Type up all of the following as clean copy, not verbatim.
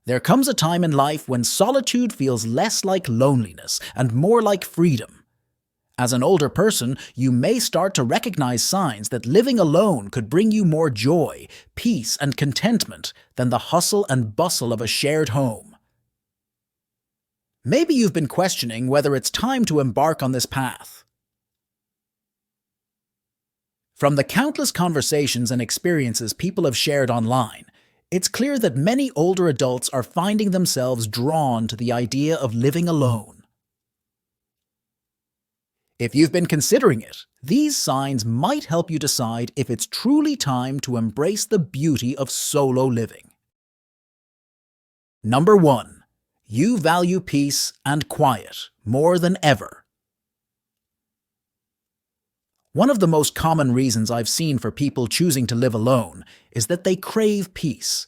There comes a time in life when solitude feels less like loneliness and more like freedom. As an older person, you may start to recognize signs that living alone could bring you more joy, peace, and contentment than the hustle and bustle of a shared home. Maybe you've been questioning whether it's time to embark on this path. From the countless conversations and experiences people have shared online, it's clear that many older adults are finding themselves drawn to the idea of living alone. If you've been considering it, these signs might help you decide if it's truly time to embrace the beauty of solo living. Number 1. You value peace and quiet more than ever. One of the most common reasons I've seen for people choosing to live alone is that they crave peace.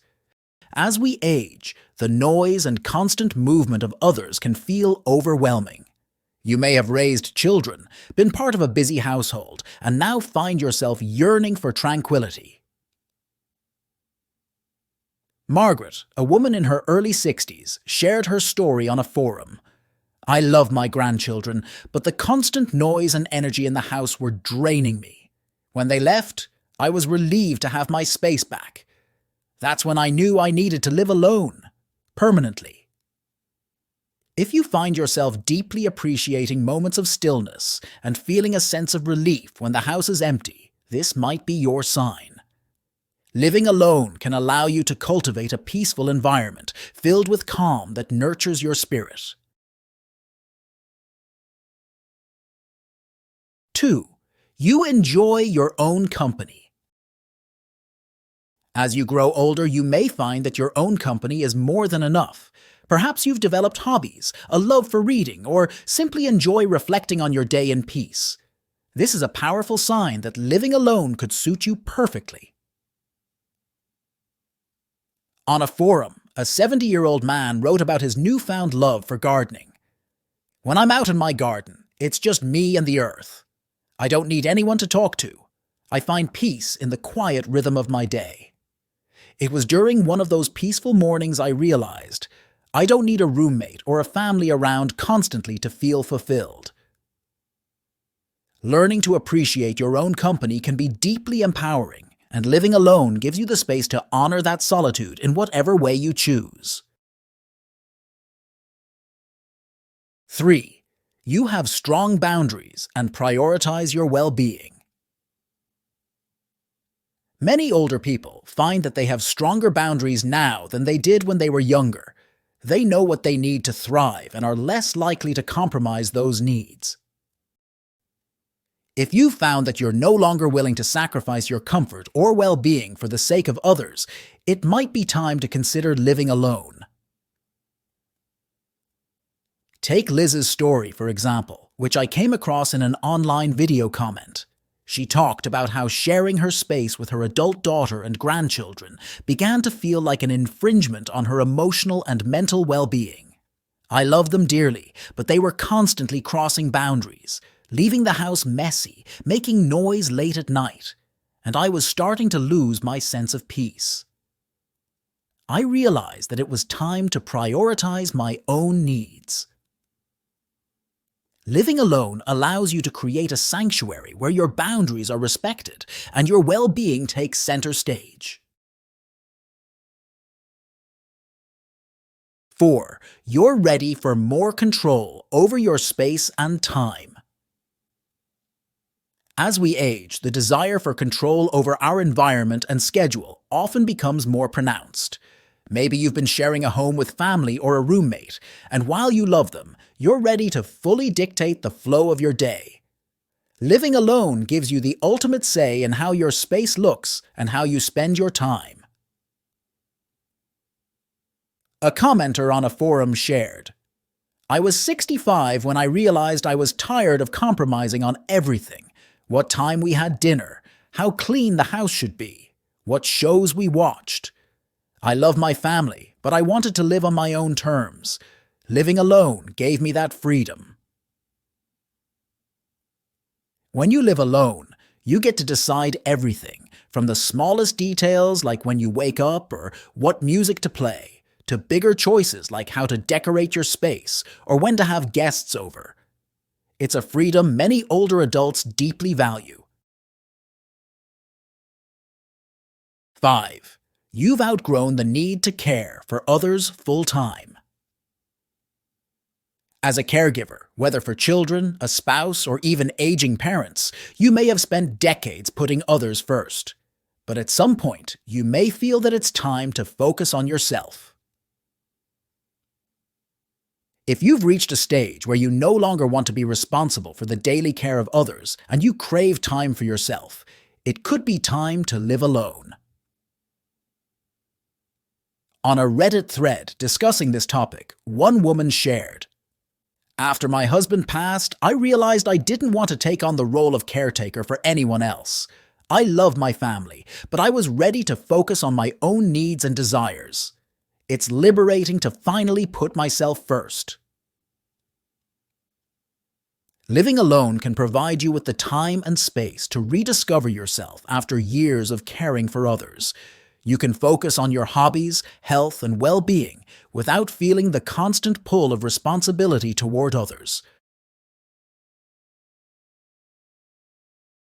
As we age, the noise and constant movement of others can feel overwhelming. You may have raised children, been part of a busy household, and now find yourself yearning for tranquility. Margaret, a woman in her early 60s, shared her story on a forum. "I love my grandchildren, but the constant noise and energy in the house were draining me. When they left, I was relieved to have my space back. That's when I knew I needed to live alone, permanently." If you find yourself deeply appreciating moments of stillness and feeling a sense of relief when the house is empty, this might be your sign. Living alone can allow you to cultivate a peaceful environment filled with calm that nurtures your spirit. 2. You enjoy your own company. As you grow older, you may find that your own company is more than enough. Perhaps you've developed hobbies, a love for reading, or simply enjoy reflecting on your day in peace. This is a powerful sign that living alone could suit you perfectly. On a forum, a 70-year-old man wrote about his newfound love for gardening. "When I'm out in my garden, it's just me and the earth. I don't need anyone to talk to. I find peace in the quiet rhythm of my day. It was during one of those peaceful mornings I realized I don't need a roommate or a family around constantly to feel fulfilled." Learning to appreciate your own company can be deeply empowering, and living alone gives you the space to honor that solitude in whatever way you choose. 3. You have strong boundaries and prioritize your well-being. Many older people find that they have stronger boundaries now than they did when they were younger. They know what they need to thrive and are less likely to compromise those needs. If you've found that you're no longer willing to sacrifice your comfort or well-being for the sake of others, it might be time to consider living alone. Take Liz's story, for example, which I came across in an online video comment. She talked about how sharing her space with her adult daughter and grandchildren began to feel like an infringement on her emotional and mental well-being. "I love them dearly, but they were constantly crossing boundaries, leaving the house messy, making noise late at night, and I was starting to lose my sense of peace. I realized that it was time to prioritize my own needs." Living alone allows you to create a sanctuary where your boundaries are respected and your well-being takes center stage. 4. You're ready for more control over your space and time. As we age, the desire for control over our environment and schedule often becomes more pronounced. Maybe you've been sharing a home with family or a roommate, and while you love them, you're ready to fully dictate the flow of your day. Living alone gives you the ultimate say in how your space looks and how you spend your time. A commenter on a forum shared, "I was 65 when I realized I was tired of compromising on everything. What time we had dinner, how clean the house should be, what shows we watched. I love my family, but I wanted to live on my own terms. Living alone gave me that freedom." When you live alone, you get to decide everything, from the smallest details like when you wake up or what music to play, to bigger choices like how to decorate your space or when to have guests over. It's a freedom many older adults deeply value. 5. You've outgrown the need to care for others full-time. As a caregiver, whether for children, a spouse, or even aging parents, you may have spent decades putting others first. But at some point, you may feel that it's time to focus on yourself. If you've reached a stage where you no longer want to be responsible for the daily care of others and you crave time for yourself, it could be time to live alone. On a Reddit thread discussing this topic, one woman shared, "After my husband passed, I realized I didn't want to take on the role of caretaker for anyone else. I love my family, but I was ready to focus on my own needs and desires. It's liberating to finally put myself first." Living alone can provide you with the time and space to rediscover yourself after years of caring for others. You can focus on your hobbies, health, and well-being without feeling the constant pull of responsibility toward others.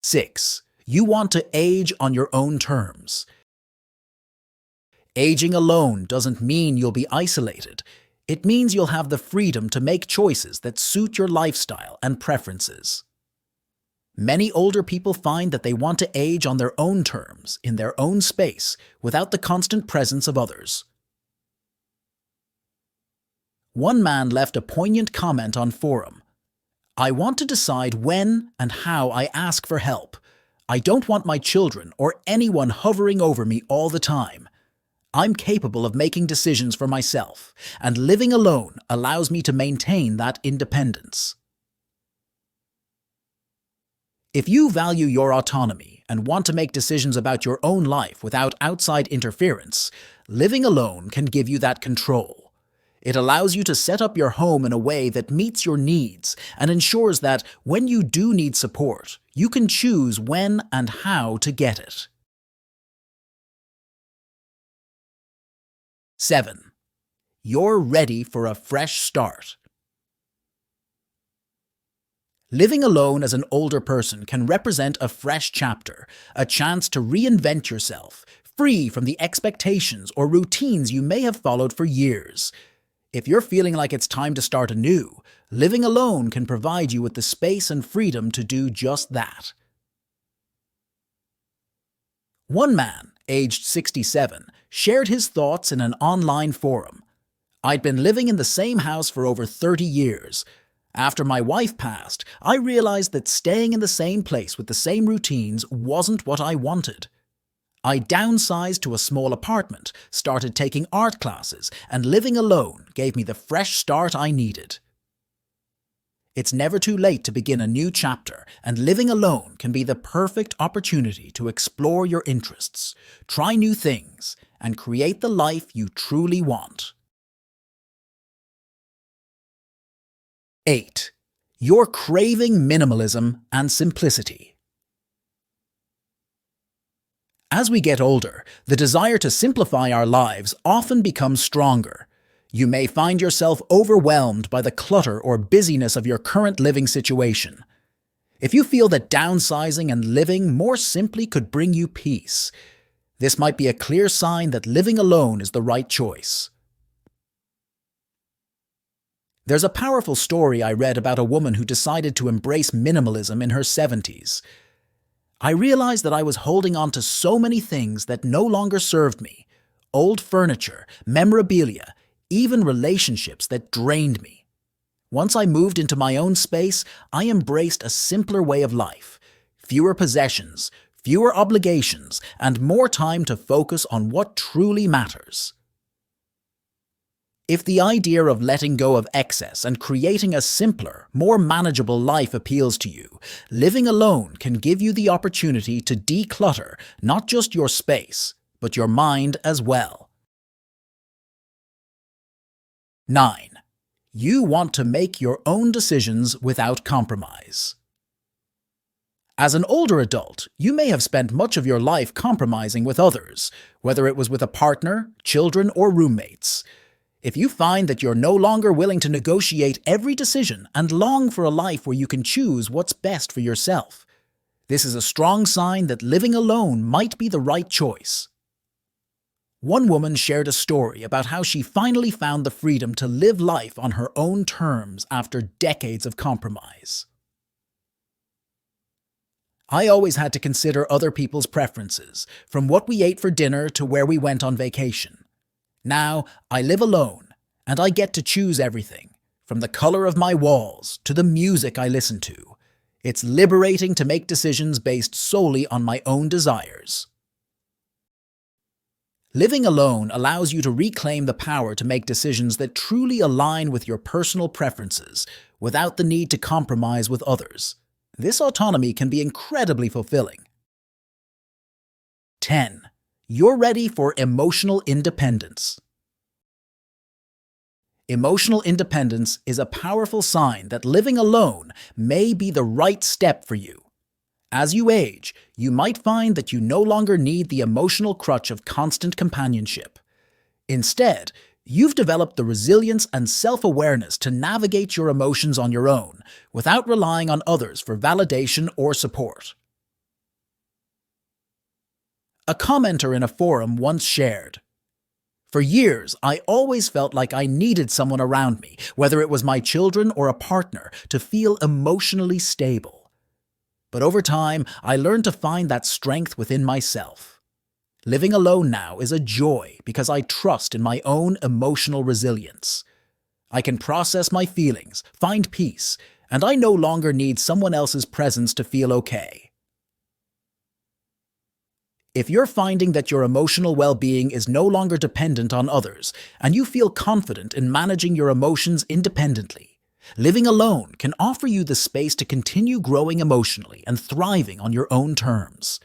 6. You want to age on your own terms. Aging alone doesn't mean you'll be isolated. It means you'll have the freedom to make choices that suit your lifestyle and preferences. Many older people find that they want to age on their own terms, in their own space, without the constant presence of others. One man left a poignant comment on forum. "I want to decide when and how I ask for help. I don't want my children or anyone hovering over me all the time. I'm capable of making decisions for myself, and living alone allows me to maintain that independence." If you value your autonomy and want to make decisions about your own life without outside interference, living alone can give you that control. It allows you to set up your home in a way that meets your needs and ensures that when you do need support, you can choose when and how to get it. 7. You're ready for a fresh start. Living alone as an older person can represent a fresh chapter, a chance to reinvent yourself, free from the expectations or routines you may have followed for years. If you're feeling like it's time to start anew, living alone can provide you with the space and freedom to do just that. One man, aged 67, shared his thoughts in an online forum. "I'd been living in the same house for over 30 years. After my wife passed, I realized that staying in the same place with the same routines wasn't what I wanted. I downsized to a small apartment, started taking art classes, and living alone gave me the fresh start I needed." It's never too late to begin a new chapter, and living alone can be the perfect opportunity to explore your interests, try new things, and create the life you truly want. 8. You're craving minimalism and simplicity. As we get older, the desire to simplify our lives often becomes stronger. You may find yourself overwhelmed by the clutter or busyness of your current living situation. If you feel that downsizing and living more simply could bring you peace, this might be a clear sign that living alone is the right choice. There's a powerful story I read about a woman who decided to embrace minimalism in her 70s. "I realized that I was holding on to so many things that no longer served me. Old furniture, memorabilia, even relationships that drained me. Once I moved into my own space, I embraced a simpler way of life. Fewer possessions, fewer obligations, and more time to focus on what truly matters." If the idea of letting go of excess and creating a simpler, more manageable life appeals to you, living alone can give you the opportunity to declutter not just your space, but your mind as well. 9. You want to make your own decisions without compromise. As an older adult, you may have spent much of your life compromising with others, whether it was with a partner, children, or roommates. If you find that you're no longer willing to negotiate every decision and long for a life where you can choose what's best for yourself, this is a strong sign that living alone might be the right choice. One woman shared a story about how she finally found the freedom to live life on her own terms after decades of compromise. I always had to consider other people's preferences, from what we ate for dinner to where we went on vacation. Now, I live alone, and I get to choose everything, from the color of my walls to the music I listen to. It's liberating to make decisions based solely on my own desires. Living alone allows you to reclaim the power to make decisions that truly align with your personal preferences, without the need to compromise with others. This autonomy can be incredibly fulfilling. 10. You're ready for emotional independence. Emotional independence is a powerful sign that living alone may be the right step for you. As you age, you might find that you no longer need the emotional crutch of constant companionship. Instead, you've developed the resilience and self-awareness to navigate your emotions on your own, without relying on others for validation or support. A commenter in a forum once shared, "For years, I always felt like I needed someone around me, whether it was my children or a partner, to feel emotionally stable. But over time, I learned to find that strength within myself. Living alone now is a joy because I trust in my own emotional resilience. I can process my feelings, find peace, and I no longer need someone else's presence to feel okay." If you're finding that your emotional well-being is no longer dependent on others, and you feel confident in managing your emotions independently, living alone can offer you the space to continue growing emotionally and thriving on your own terms.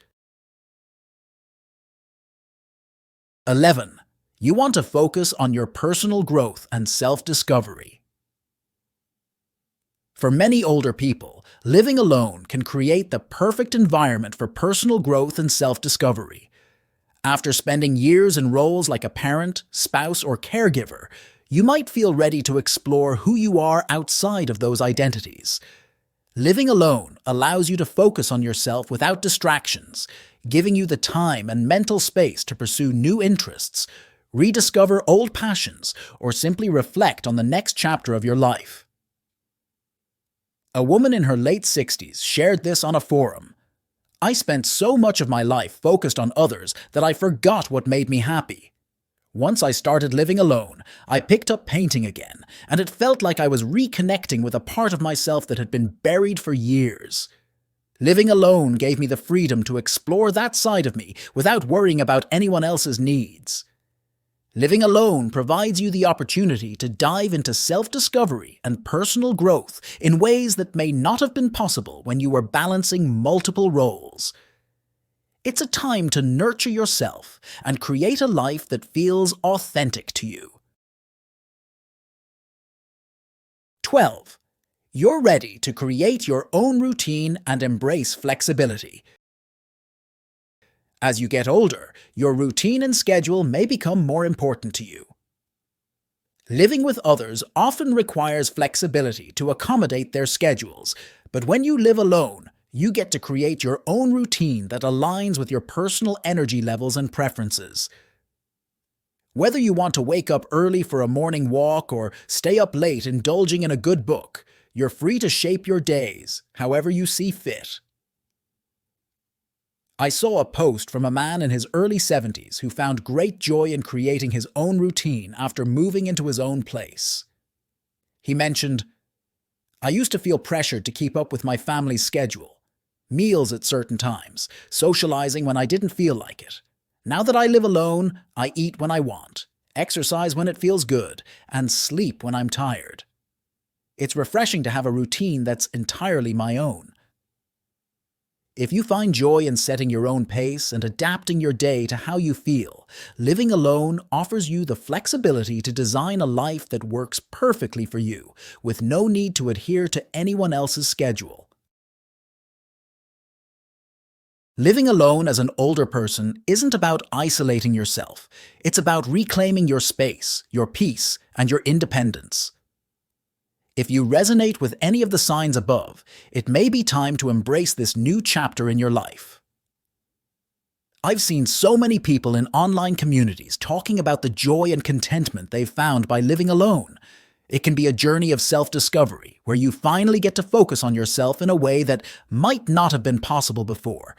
11. You want to focus on your personal growth and self-discovery. For many older people, living alone can create the perfect environment for personal growth and self-discovery. After spending years in roles like a parent, spouse, or caregiver, you might feel ready to explore who you are outside of those identities. Living alone allows you to focus on yourself without distractions, giving you the time and mental space to pursue new interests, rediscover old passions, or simply reflect on the next chapter of your life. A woman in her late 60s shared this on a forum. "I spent so much of my life focused on others that I forgot what made me happy. Once I started living alone, I picked up painting again, and it felt like I was reconnecting with a part of myself that had been buried for years. Living alone gave me the freedom to explore that side of me without worrying about anyone else's needs." Living alone provides you the opportunity to dive into self-discovery and personal growth in ways that may not have been possible when you were balancing multiple roles. It's a time to nurture yourself and create a life that feels authentic to you. 12. You're ready to create your own routine and embrace flexibility. As you get older, your routine and schedule may become more important to you. Living with others often requires flexibility to accommodate their schedules, but when you live alone, you get to create your own routine that aligns with your personal energy levels and preferences. Whether you want to wake up early for a morning walk or stay up late indulging in a good book, you're free to shape your days however you see fit. I saw a post from a man in his early 70s who found great joy in creating his own routine after moving into his own place. He mentioned, "I used to feel pressured to keep up with my family's schedule. Meals at certain times, socializing when I didn't feel like it. Now that I live alone, I eat when I want, exercise when it feels good, and sleep when I'm tired. It's refreshing to have a routine that's entirely my own." If you find joy in setting your own pace and adapting your day to how you feel, living alone offers you the flexibility to design a life that works perfectly for you, with no need to adhere to anyone else's schedule. Living alone as an older person isn't about isolating yourself. It's about reclaiming your space, your peace, and your independence. If you resonate with any of the signs above, it may be time to embrace this new chapter in your life. I've seen so many people in online communities talking about the joy and contentment they've found by living alone. It can be a journey of self-discovery, where you finally get to focus on yourself in a way that might not have been possible before.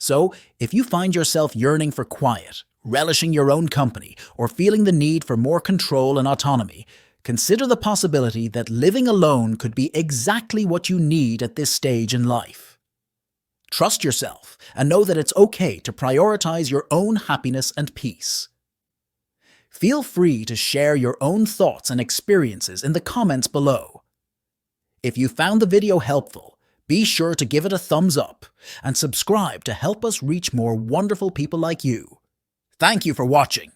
So, if you find yourself yearning for quiet, relishing your own company, or feeling the need for more control and autonomy, consider the possibility that living alone could be exactly what you need at this stage in life. Trust yourself and know that it's okay to prioritize your own happiness and peace. Feel free to share your own thoughts and experiences in the comments below. If you found the video helpful, be sure to give it a thumbs up and subscribe to help us reach more wonderful people like you. Thank you for watching.